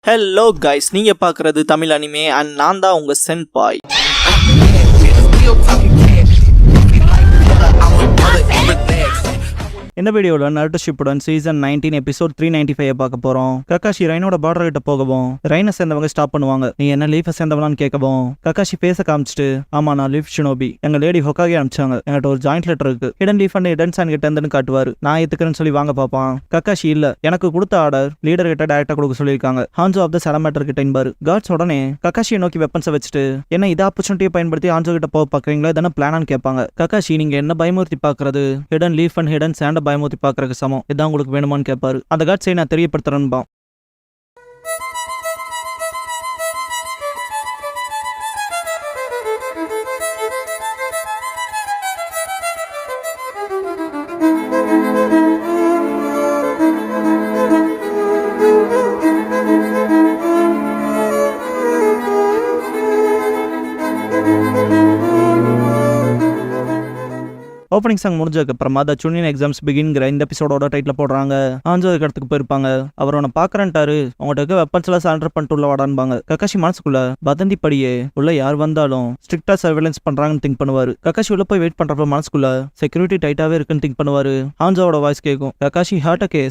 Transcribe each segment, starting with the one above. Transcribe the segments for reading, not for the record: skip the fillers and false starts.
Hello guys, நீங்க பாக்குறது Tamil anime and நான் தான் உங்க சென்பாய். இந்த வீடியோவில் நருட்டோ ஷிப்புடன் சீசன் 19 எபிசோட் 395 பார்க்க போறோம். கக்காஷி ரைனோட பார்டர் கிட்ட போகவும் ரைனை சேர்ந்தவங்க ஸ்டாப் பண்ணுவாங்க. நீ என்ன லீஃபை சேர்ந்தவளான்னு கேட்கவும் கக்காஷி பேச காமிச்சிட்டு, ஆமா நான் லீஃப் ஷினோபி, எங்க லேடி ஹொக்காகே அனுப்பிச்சாங்க, என்கிட்ட ஒரு ஜாயிண்ட் லெட்டர் இருக்கு, hidden leaf and hidden sand கிட்ட இருந்துன்னு காட்டுவாரு. நான் ஏத்துக்கிறேன்னு சொல்லி வாங்க பாப்பான். கக்காஷி இல்ல, எனக்கு கொடுத்த ஆர்டர் லீடர் கிட்ட டைரக்டா கொடுக்க சொல்லியிருக்காங்க, ஹான்சோ ஆஃப் த செலமேட்டர் கிட்ட என்பாரு. கார்ட்ஸ் உடனே கக்காஷியை நோக்கி வெப்பன்ஸை வச்சுட்டு, என்ன இதை ஆப்பர்ச்சுனிட்டியை பயன்படுத்தி ஹான்சோ கிட்ட போக பாக்குறீங்களா, இதான பிளானான்னு கேட்பாங்க. கக்காஷி, நீங்க என்ன பயமுறுத்தி பாக்குறது, ஹிடன் லீஃப் அண்ட் ஹிடன் சாண்ட பயமுறுத்தி பாக்குறதுக்கு சமம், இதான் உங்களுக்கு வேணுமான்னு கேட்பாரு. அந்த காட்சியை நான் தெரியப்படுத்துறேன்பா. ஓப்பனிங் சாங் முடிஞ்சதுக்கு அப்புறமா த சுனின் எக்ஸாம்ஸ் பிகின்ங்கிற இந்த எபிசோடோட டைட்டில் போடுறாங்க. ஹான்சோ இடத்துக்கு போயிருப்பாங்க. அவர் அவனை பாக்குறேன்ட்டாரு, அவங்ககிட்ட வெப்பன்ஸ் எல்லாம் சரண்டர் பண்ணிட்டு உள்ள வாடான்பாங்க. கக்காஷி மனசுக்குள்ள வதந்தி படியே உள்ள யார் வந்தாலும் ஸ்ட்ரிக்டா சர்வேலன்ஸ் பண்றாங்கன்னு திங்க் பண்ணுவாரு. கக்காஷி உள்ள போய் வெயிட் பண்றப்ப மனசுக்குள்ள செக்யூரிட்டி டைட்டாவே இருக்குன்னு திங்க் பண்ணுவாரு. ஹான்சோவோட வாய்ஸ் கேட்கும். கக்காஷி ஹார்ட்டக்கே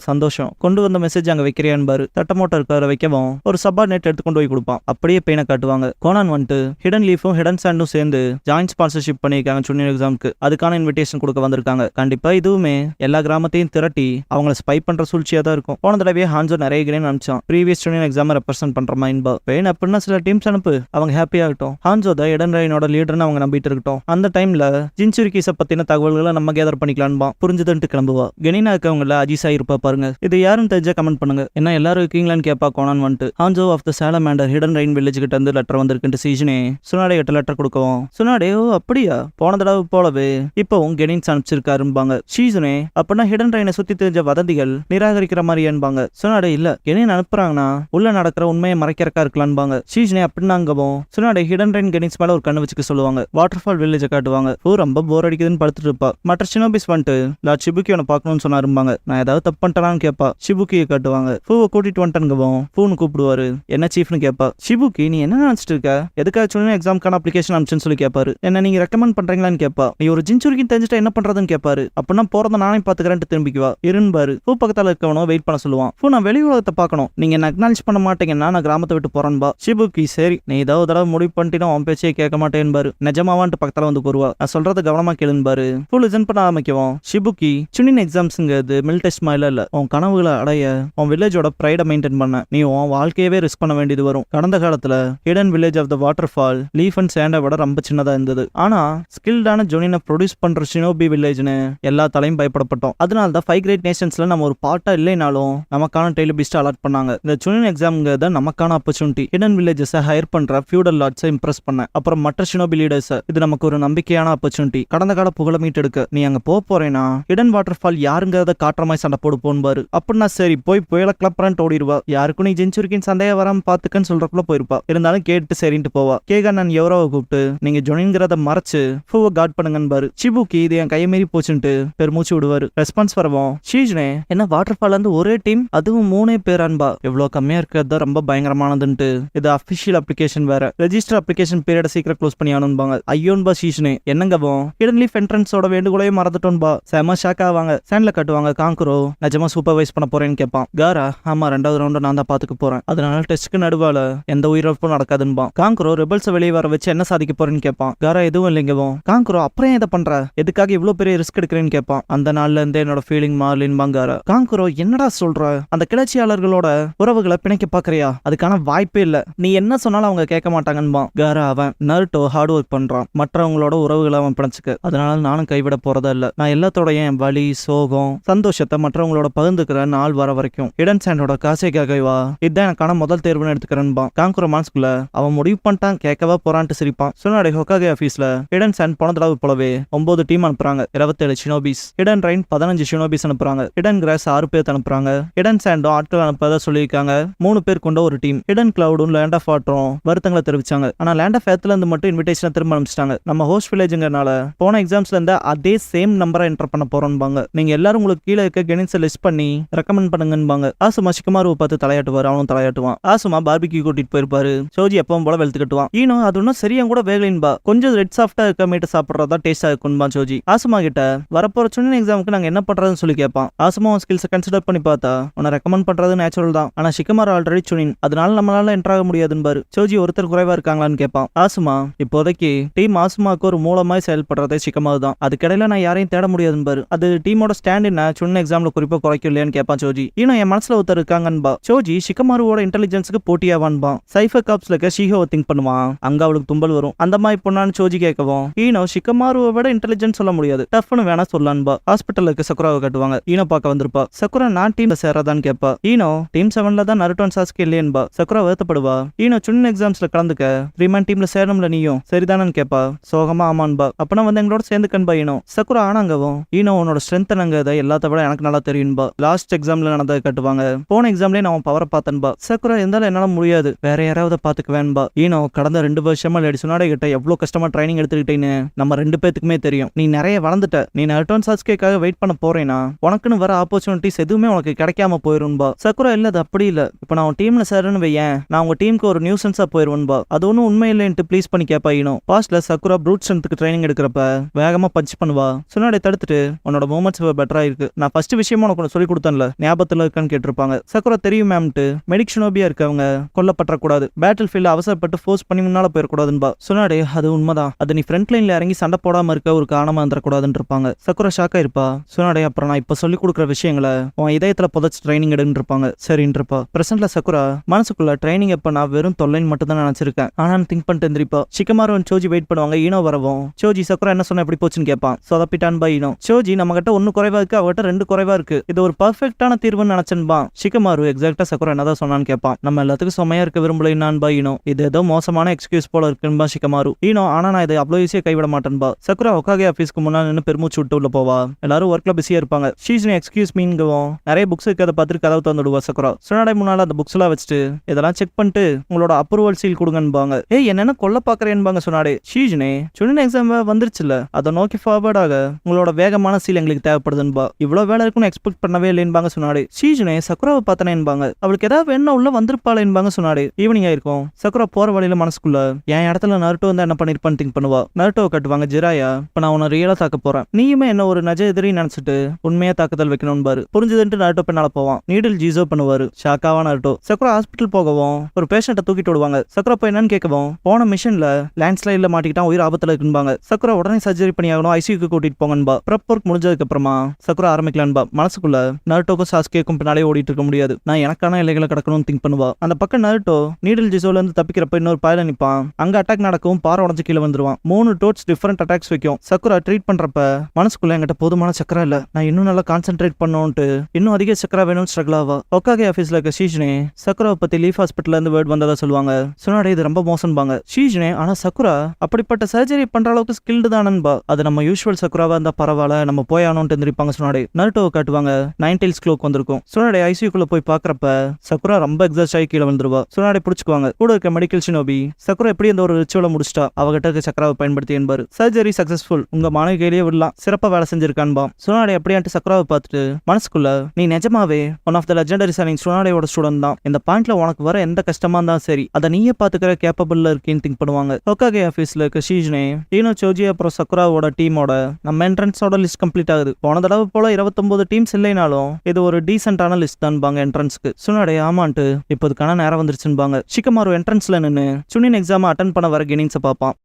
சந்தோஷம் கொண்டு வந்த மெசேஜ் அங்க வைக்கிறியான்பாரு. தட்டமோட்டர் இருக்கிற வைக்கவும் ஒரு சப்பார்டினேட் எடுத்து கொண்டு போய் கொடுப்பான். அப்படியே பெயினை காட்டுவாங்க. கோனான் வந்துட்டு ஹிடன் லீஃபும் ஹிடன் சாண்டும் சேர்ந்து ஜாயிண்ட் ஸ்பான்சர்ஷிப் பண்ணியிருக்காங்க சுனின் எக்ஸாமுக்கு. அதுக்கான இன்விடேஷன் கொடுக்க வந்திருக்காங்க. கண்டிப்பா இதுவுமே எல்லா கிராமத்தையும் திரட்டி அவங்களை ஸ்பை பண்ற சூழ்ச்சியா தான் இருக்கும். போன தடவையே ஹான்சோ நிறைய கிரேன் அனுப்பிச்சான், ப்ரீவியஸ் சுனின் எக்ஸாம் ரெப்ரசென்ட் பண்ற மைன்பா. பெயின் அப்படின்னா சில டீம்ஸ் அனுப்பு, அவங்க ஹாப்பியா இருக்கட்டும். ஹான்சோ தான் ஹிடன் ரைனோட லீடர்னு அவங்க நம்பிட்டு இருக்கட்டும். அந்த டைம்ல ஜின்சுரிகிஸ பத்தின தகவல்களை நம்ம கேதர் பண்ணிக்கலான்பா. புரிஞ்சுதுன்ட்டு கிளம்புவா. கெனினா இருக்கவங்கள அஜிசா இருப்பா பாருங்க. இது யாரும் தெரிஞ்சா கமெண்ட் பண்ணுங்க. என்ன எல்லாரும் இருக்கீங்களான்னு கேப்பா கோனான் வந்துட்டு. Hanzo of the Salamander hidden rain village கிட்ட இருந்து லெட்டர் வந்திருக்கு சீசனே சுனாடே கிட்ட லெட்டர் கொடுக்கவும், சுனாடே ஓ அப்படியா, போன தடவை போலவே இப்பவும் கெனின்ஸ் அனுப்பிச்சிருக்காரும்பாங்க. சீசனே அப்படின்னா ஹிடன் ரைனை சுத்தி தெரிஞ்ச வதந்திகள் நிராகரிக்கிற மாதிரி என்பாங்க. சுனாடே இல்ல, கெனின் அனுப்புறாங்கன்னா உள்ள நடக்கிற உண்மையை மறைக்கிறக்கா இருக்கலாம்பாங்க. சீசனே அப்படின்னாங்கவும் சுனாடே ஹிடன் ரைன் கெனின்ஸ் மேல ஒரு கண்ணு வச்சுக்க சொல்லுவாங்க. வாட்டர்ஃபால் வில்லேஜை காட்டுவாங்க. ஓ ரொம்ப போர் அடிக்குதுன்னு படுத்துட்டு இருப்பா. மற்ற ஷினோபிஸ் வந்துட்டு லார்ட் ஷிபுக்கி அவனை பார்க்கணும்னு சொன்னாரும்பாங்க. நான் ஏதாவது தப்பு பண்ணிட்டேனான்னு கேட்பா. ஷிபுக்கியை காட்டுவாங்க. பூவை கூட்டிட்டு வந்துட்டேங்கவும் பூன்னு கூப்பிடுவாரு. என்ன சீஃப்னு கேட்பா. ஷிபுக்கி நீ என்ன நினைச்சிட்டு இருக்க, எதுக்காக சுனின் எக்ஸாமுக்கான அப்ளிகேஷன் அனுப்பிச்சுன்னு சொல்லி கேட்பாரு. என்ன நீங்க ரெக்கமெண்ட் பண்றீங்களான்னு கேட்பா. நீ ஒரு ஜின்சுரிக்கின்னு தெரிஞ்சுட்டா என்ன பண்றதுன்னு கேட்பாரு. அப்படின்னா போறத நானே பாத்துக்கிறேன் திரும்பிக்குவா. இருன்பாரு. பூ பக்கத்தால இருக்கவனோ வெயிட் பண்ண சொல்லுவான். பூ நான் வெளி உலகத்தை பார்க்கணும், நீங்க என்ன அக்னாலேஜ் பண்ண மாட்டீங்கன்னா நான் கிராமத்தை விட்டு போறேன்பா. ஷிபுக்கி சரி நீ ஏதாவது தடவை முடிவு பண்ணிட்டு அவன் பேச்சே கேட்க மாட்டேன்பாரு. நிஜமாவான்ட்டு பக்கத்தால வந்து கூறுவா. நான் சொல்றத கவனமா கேளுன்பாரு. பூ லிசன் பண்ண ஆரம்பிக்கவும் ஷிபுக்கி சுனின் எக்ஸாம்ஸ்ங்கிறது மில் டெஸ்ட் மாதிரி இல்ல, உன் கனவுகளை அடைய உன் வில்லேஜோட பிரைட மெயின்டைன் பண்ண நீ உன் வாழ்க்கையவே ரிஸ்க் பண்ண வேண்டியது வரும். கடந்த காலத்துல hidden village of the waterfall leaf and சாண்டை விட ரொம்ப சின்னதா இருந்தது. ஆனா ஸ்கில்டான ஜொனினை ப்ரொடியூஸ் பண்ற ஷினோபி வில்லேஜ்னு எல்லா தலையும் பயப்படப்பட்டோம். அதனால தான் 5 கிரேட் நேஷன்ஸ்ல நம்ம ஒரு பார்ட்டா இல்லைனாலும் நமக்கான டெய்லி பிஸ்ட் அலாட் பண்ணாங்க. இந்த சுனின் எக்ஸாம்ங்கிறத நமக்கான ஆப்பர்ச்சுனிட்டி. ஹிடன் வில்லேஜஸ் ஹையர் பண்ற ஃபியூடல் லார்ட்ஸை இம்ப்ரெஸ் பண்ண, அப்புறம் மற்ற ஷினோபி லீடர்ஸ், இது நமக்கு ஒரு நம்பிக்கையான ஆப்பர்ச்சுனிட்டி. கடந்த கால புகழ மீட்டெடுக்க நீ அங்க போறேன்னா ஹிடன் வாட்டர்ஃபால் யாருங்கிறத காட்டுற மாதிரி சண்டை போடு போன்பாரு. அப்படின்னா சரி போய் புயல கிளப்புறான்ட்டு ஓடிடுவா. யாருக்கும் நீ ஜென்சுரிக்கின் சண்டையா வராம பாத்துக்கன்னு சொல்றக்குள்ள போயிருப்பா. இருந்தாலும் கேட்டு சரின்ட்டு போவா. கேகன் எவரோவை கூப்பிட்டு நீங்க ஜொனின்கிறத மறைச்சு பூவை காட் பண்ணுங்கன்னு. ஷிபுக்கி இது என் கையை மீறி போச்சுன்ட்டு பெருமூச்சு விடுவாரு. ரெஸ்பான்ஸ் வரவும் ஷீஜ்னே என்ன வாட்டர்ஃபால் வந்து ஒரே டீம், அதுவும் 3 பேர் அன்பா, எவ்வளவு கம்மியா இருக்கிறது ரொம்ப பயங்கரமானதுன்ட்டு. இது அபிஷியல் அப்ளிகேஷன் வேற, ரெஜிஸ்டர் அப்ளிகேஷன் பீரியட சீக்கிரம் க்ளோஸ் பண்ணி ஆனும்பாங்க. ஐயோன்பா ஷீஜ்னே என்னங்கவும் ஹிடன் லீஃப் என்ட்ரன்ஸோட வேண்டுகோளையே மறந்துட்டோன்பா. செம ஷாக் ஆவாங்க. சாண்ட்ல காட்டுவாங்க. காங்குரோ நிஜமா சூப்பர்வைஸ் பண்ண போறேன்னு கேட்பான். காரா ஆமா 2வது ரவுண்ட் நான் தான் பாத்துக்க போறேன், அதனால டெஸ்ட்க்கு நடுவால எந்த உயிரிழப்பும் நடக்காதுன்பா. காங்குரோ ரெபல்ஸ் வெளியே வர வச்சு என்ன சாதிக்க போறேன்னு கேட்பான். காரா எதுவும் இல்லைங்கவும். காங்குரோ அப்புறம் இதை பண்ற, எதுக்காக இவ்வளவு பெரிய ரிஸ்க் எடுக்கிறேன்னு கேட்பான். அந்த நாள்ல இருந்து என்னோட ஃபீலிங் மாறலின்பாங்காரா. காங்குரோ என்னடா சொல்ற, அந்த கிளர்ச்சியாளர்களோட உறவுகளை பிணைக்க பாக்குறியா, அதுக்கான வாய்ப்பே இல்ல, நீ என்ன சொன்னாலும் அவங்க கேட்க மாட்டாங்கன்பா. காரா அவன் நருட்டோ ஹார்ட் ஒர்க் பண்றான், மற்றவங்களோட உறவுகளை அவன் பிணைச்சுக்க, அதனால நானும் கைவிட போறதா இல்ல. நான் எல்லாத்தோட என் வலி சோகம் சந்தோஷத்தை மற்றவங்களோட பகிர்ந்துக்கிற நாள் வர வரைக்கும் ஹிடன் சாண்டோட காசேக்காகவா இதுதான் எனக்கான முதல் தேர்வுன்னு எடுத்துக்கிறேன்பா. காங்குரோ மனசுக்குள்ள அவன் முடிவு பண்ணிட்டான் கேட்கவா போறான்ட்டு சிரிப்பான். சுனாடே ஹொக்காகே ஆபீஸ்ல ஹிடன் சாண்ட் போன தடவை போலவே 9 டீம் அனுப்புறாங்க. 27 ஷினோபிஸ். ஹிடன் ரைன் 15 ஷினோபிஸ் அனுப்புறாங்க. ஹிடன் கிராஸ் 6 பேர் அனுப்புறாங்க. ஹிடன் சாண்டோ ஆட்கள் அனுப்பதா சொல்லியிருக்காங்க. 3 பேர் கொண்ட ஒரு டீம். ஹிடன் கிளவுடும் லேண்ட் ஆஃப் வாட்டரும் வருத்தங்களை தெரிவிச்சாங்க. ஆனா லேண்ட் ஆஃப் எர்த்ல இருந்து மட்டும் இன்விடேஷன் திரும்ப அனுப்பிச்சிட்டாங்க. நம்ம ஹோஸ்ட் வில்லேஜ்ங்கறனால போன எக்ஸாம்ஸ்ல இருந்த அதே சேம் நம்பரை என்டர் பண்ண போறோம்பாங்க. நீங்க எல்லாரும் உங்களுக்கு கீழே இருக்க கெனின்ஸை லிஸ்ட் பண்ணி ரெக்கமெண்ட் பண்ணுங்கன்பாங்க. ஆசுமா ஷிகமாருவை பார்த்து தலையாட்டுவார். அவனும் தலையாட்டுவான். ஆசுமா பார்பிக்யூ கூட்டிட்டு போயிருப்பாரு. சோஜி எப்பவும் போல வெளுத்து கட்டுவான். ஈனோ அது ஒன்னும் சரியா கூட வேகலின்பா. கொஞ்சம் ரெட் சாஃப்டா இருக்க மீட்டை சாப்பிட்றதா டேஸ்டா இருக்கும்பா சோஜி. ஆசுமா கிட்ட வரப்போற சுனின் எக்ஸாமுக்கு நாங்க என்ன பண்றதுன்னு சொல்லி கேட்பான். ஆசுமா ஸ்கில்ஸை கன்சிடர் பண்ணி பார்த்தா உன்னை ரெக்கமெண்ட் பண்றது நேச்சுரல் தான். ஆனா ஷிகமாரு ஆல்ரெடி சுனின், அதனால நம்மளால என்டர் ஆக முடியாதுன்னு. சோஜி ஒருத்தர் குறைவா இருக்காங்களான்னு கேட்பான். ஆசுமா இப்போதைக்கு டீம் ஆசுமாக்கு ஒரு மூலமாய் செயல்படுறதே ஷிகமாரு தான். அதுக்கிடையில நான் யாரையும் தேட முடியாதுன்னு. அது டீமோட ஸ்டாண்ட் என்ன சுனின் எக்ஸாம்ல குறிப்பா குறைக்கும் இல்லையான்னு கேட்பான் சோஜி. இன்னும் என் மனசுல ஒருத்தர் இருக்காங்கன்பா. சோஜி ஷிகமாருவோட இன்டெலிஜென்ஸுக்கு போட்டியாவான்பா. சைஃபர் காப்ஸ்ல இருக்க ஷீஹோவை திங்க் பண்ணுவான். அங்க அவளுக்கு தும்பல் வரும். அந்த மாதிரி பொண்ணான்னு சோஜி கேட்கவும் ஈனோ ஷிகமாருவை விட இன்டெலிஜென்ஸ் சொல்ல முடியாது, டஃப்னு வேணா சொல்லலான்பா. ஹாஸ்பிட்டல்ல இருக்க சக்குராவை கட்டுவாங்க. ஈனோ பார்க்க வந்திருப்பா. சக்குரா நான் டீம்ல சேராதான்னு கேட்பா. ஈனோ டீம் 7ல தான் நருட்டோ சாஸ்கே இல்லையன்பா. சக்குரா வருத்தப்படுவா. ஈனோ சுனின் எக்ஸாம்ஸ்ல கலந்துக்க 3-man டீம்ல சேரணும்ல நீயும் சரிதானு கேட்பா. சோகமா ஆமான்பா. அப்பனா வந்து எங்களோட சேர்ந்துக்கன்பா ஈனோ. சக்குரா ஆனாங்கவும் ஈனோ உன்னோட ஸ்ட்ரென்த் என்னங்க எல்லாத்த விட எனக்கு நல்லா தெரியும்பா. லாஸ்ட் எக்ஸாம்ல நடந்ததை கட்டுவாங்க. போன எக்ஸாம்லயே நான் பவரை பார்த்தேன்பா. சக்குரா இருந்தாலும் என்னால முடியாது, வேற யாராவது பாத்துக்குவேன்பா. ஈனோ கடந்த 2 வருஷமா லேடி சுனாடே கிட்ட எவ்வளவு கஷ்டமா ட்ரைனிங் எடுத்துக்கிட்டேன்னு நம்ம 2 பேத்துக்குமே தெரியும். நீ நிறைய வளர்ந்துட்ட. நீ நருட்டோ சாஸ்கேக்காக வெயிட் பண்ண போறேனா உனக்குன்னு வர ஆப்பர்ச்சுனிட்டிஸ் எதுவுமே உனக்கு கிடைக்காம போயிரும்பா. சக்குரா இல்ல அது அப்படி இல்ல. இப்ப நான் டீம்ல சேரன்னு வையேன், நான் உங்க டீமுக்கு ஒரு நியூசன்ஸா போயிருவன்பா. அது ஒன்னும் உண்மை இல்லைன்ட்டு ப்ளீஸ் பண்ணி கேப்பா ஈனோ. பாஸ்ட்ல சக்குரா ப்ரூட் ஸ்ட்ரென்த்துக்கு ட்ரைனிங் எடுக்கிறப்ப வேகமா பஞ்ச் பண்ணுவா. சுனாடே தடுத்துட்டு உன்னோட மூமெண்ட்ஸ் பெட்டரா இருக்கு, நான் ஃபர்ஸ்ட் விஷயமா உனக்கு சொல்லி கொடுத்தேன்ல ஞாபகத்துல இருக்கான்னு கேட்டிருப்பாங்க. சக்குரா தெரியும் மேம்ட்டு. மெடிக் ஷினோபியா இருக்கவங்க கொல்லப்பட்ட கூடாது, பேட்டில் ஃபீல்ட்ல அவசரப்பட்டு ஃபோர்ஸ் பண்ணி முன்னால போயிடக்கூடாதுன்பா. சுனாடே அது உண்மைதான், அது நீ ஃப்ரண்ட் லைன்ல இறங்கி சண்டை போடாம இருக்க ஒரு காரணமா இருந்துடக்கூடாதுன்னு இருப்பாங்க. சக்குரா ஷாக்கா இருப்பா. சுனாடே அப்புறம் நான் இப்ப சொல்லி கொடுக்குற விஷயங்களை உன் இதயத்துல புதைச்சு ட்ரைனிங் எடுன்னு இருப்பாங்க. சரின்னு இருப்பா. பிரசன்ட்ல சக்குரா மனசுக்குள்ள ட்ரைனிங் எப்ப நான் வெறும் தொல்லைன்னு மட்டும் தான் நினைச்சிருக்கேன் ஆனான்னு திங்க் பண்ணிட்டு இருந்திருப்பா. ஷிகமாரு சோஜி வெயிட் பண்ணுவாங்க. ஈனோ வரவும் சோஜி சக்குரா என்ன சொன்ன எப்படி போச்சுன்னு கேட்பான். சொதப்பிட்டான் பா ஈனோ. சோஜி நம்ம கிட்ட 1 குறைவா இருக்கு, அவகிட்ட 2 குறைவா இருக்கு, இது ஒரு பர்ஃபெக்டான தீர்வுன்னு நினைச்சன்பா. ஷிகமாரு எக்ஸாக்டா சக்குரா என்னதான் சொன்னான்னு கேட்பான். நம்ம எல்லாத்துக்கும் சுமையா இருக்க விரும்பலைன்னான்பா ஈனோ. இது ஏதோ மோசமான எக்ஸ்கியூஸ் போல இருக்குன்பா ஷிகமாரு. ஈனோ ஆனா நான் இதை அவ்வளவு ஈஸியா கைவிட மாட்டேன்பா. சக்குரா ஒக்காகே ஆபீஸ்க்கு முன்னாடி நின்று பெருமூச்சு விட்டு உள்ள போவா. எல்லாரும் ஒர்க்ல பிஸியா இருப்பாங்க. ஷீஸ்னு எக்ஸ்கியூஸ் மீன்கவும் நிறைய புக்ஸ் இருக்கிறத பார்த்துட்டு கதவு தந்துடுவா. சக்குரா சுனாடே முன்னால அந்த புக்ஸ் எல்லாம் வச்சுட்டு இதெல்லாம் செக் பண்ணிட்டு உங்களோட அப்ரூவல் சீல் கொடுங்கன்பாங்க. ஏய் என்னென்ன கொல்ல பாக்குறேன்பாங்க சுனாடே. ஷீஜ்னே சுனின் எக்ஸாம் வந்துருச்சுல, அதை நோக்கி ஃபார்வர்ட் ஆக உங்களோட வேகமான சீல் எங்களுக்கு தேவைப்படுதுன்பா. இவ்வளவு வேலை இருக்குன்னு எக்ஸ்பெக்ட் பண்ணவே இல்லைன்பாங்க சுனாடே. ஷீஜ்னே சக்குராவை பார்த்தனேன்பாங்க. அவளுக்கு ஏதாவது வேணும் உள்ள வந்திருப்பாளேன்பாங்க சுனாடே. ஈவினிங் ஆயிருக்கும். சக்குரா போற வழியில மனசுக்குள்ள என் இடத்துல நருட்டோ வந்து என்ன பண்ணிருப்பான்னு திங்க் பண்ணுவா. நருட்டோவை கட்டுவாங்க. ஜிராயா இப்ப நான் உன்னை ரியலா தாக்க போறேன், நீயுமே என்ன ஒரு நஜ எதிரி நினைச்சிட்டு உண்மையா தாக்குதல் வைக்கணும் பாரு, புரிஞ்சுதுன்ட்டு நருட்டோ பின்னால போவான். நீடில் ஜீசோ பண்ணுவாரு. ஷாக்காவா நருட்டோ. சக்குரா ஹாஸ்பிட்டல் போகவும் ஒரு பேஷண்ட்டை தூக்கிட்டு விடுவாங்க. சக்குரா போய் என்னன்னு கேட்கவும் போன மிஷன்ல லேண்ட்ஸ்லைட்ல மாட்டிக்கிட்டான், உயிர் ஆபத்துல இருக்குன்பாங்க. சக்குரா உடனே சர்ஜரி பண்ணி ஆகணும், ஐசியூக்கு கூட்டிட்டு போங்கன்பா. ப்ரெப் ஒர்க் முடிஞ்சதுக்கு அப்புறமா சக்குரா ஆரம்பிக்கலான்பா. மனசுக்குள்ள நருட்டோக்கும் சாஸ்கேக்கும் பின்னாலே ஓடிட்டு இருக்க முடியாது, நான் எனக்கான இலைகளை கடக்கணும்னு திங்க் பண்ணுவா. அந்த பக்கம் நருட்டோ நீடில் ஜிசோல இருந்து தப்பிக்கிறப்ப இன்னொரு பாயில நிப்பான். அங்க அட்டாக் நடக்கவும் பாறை உடஞ்சு கீழே வந்துருவான். 3 டோட்ஸ் டிஃபரெண்ட் அட்டாக்ஸ் வைக்கும். சக்குரா ட்ரீட் பண்றப்ப மனசுக்குள்ள என்கிட்ட போதுமான சக்கரா இல்ல, நான் இன்னும் நல்லா கான்சென்ட்ரேட் பண்ணணும்ட்டு இன்னும் அதிக சக்கரா வேணும் ஸ்ட்ரகிள் ஆவா. ஒக்காகே ஆபீஸ்ல இருக்க ஷீஜ்னே சக்குராவை பத்தி லீஃப் ஹாஸ்பிட்டல்ல இருந்து வேர்ட் வந்ததா சொல்லுவாங்க. சுனாடே இது ரொம்ப மோசம்பாங்க. ஷீஜ்னே ஆனா சக்குரா அப்படிப்பட்ட சர்ஜரி பண்ற அளவுக்கு ஸ்கில்டு தானன்பா. அது நம்ம யூஷுவல் சக்குராவா இருந்தா பரவாயில்ல, நம்ம போய் ஆனோன்ட்டு எந்திரிப்பாங்க. சுனாடே நருட்டோவை காட்டுவாங்க. 9 டெயில்ஸ் க்ளோக் வந்திருக்கும். சுனாடே ஐசியூக்குள்ள போய் பாக்குறப்ப சக்குரா ரொம்ப எக்ஸாஸ்ட் ஆகி கீழே வந்துருவா. சுனாடே பிடிச்சுக்குவாங்க. கூட இருக்க மெடிக்கல் ஷினோபி சக்குரா எப்படி இந்த ஒரு ரிச்சுவலை முடிச்சிட்டா, அவகிட்ட இருக்க சக்கராவை பயன்படுத்தி என்பாரு. சர்ஜரி சக்சஸ்ஃபுல், உங்க மனைவி கையிலேயே விடலாம், சிறப்பா வேலை செஞ்சிருக்கான்பா. சுனாடே அப்படியான்ட்டு சக்குராவை பார்த்துட்டு மனசுக்குள்ள நீ நிஜமாவே one of the legendary Sannin சுனாடேயோட ஸ்டூடெண்ட் தான், இந்த பாயிண்ட்ல உனக்கு வர எந்த கஷ்டமா இருந்தாலும் சரி அதை நீயே பாத்துக்கிற கேப்பபிள்ல இருக்கேன்னு திங்க் பண்ணுவாங்க. ஒக்காகே ஆபீஸ்ல இருக்க ஷீஜ்னே ஈனோ சோஜி அப்புறம் சக்குராவோட டீமோட நம்ம என்ட்ரன்ஸோட லிஸ்ட் கம்ப்ளீட் ஆகுது. போன தடவை போல 29 டீம்ஸ் இல்லைனாலும் இது ஒரு டீசென்டான லிஸ்ட் தான்பாங்க என்ட்ரன்ஸ்க்கு. சுனாடே ஆமான்ட்டு இப்போதுக்கான நேரம் வந்துருச்சுன்பாங்க. ஷிகமாரு என்ட்ரன்ஸ்ல நின்று சுனின் எக்ஸாம் அட்டன் பண்ண வர கெனின்ஸை பார்ப்பான்.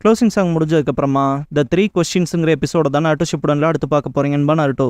க்ளோசிங் சாங் முடிஞ்சதுக்கப்புறமா த 3 கொஸ்டின்ஸுங்கிற எபிசோட தான் நருட்டோ ஷிப்புடன்ல அடுத்து பார்க்க போறீங்கன்னு நருட்டோ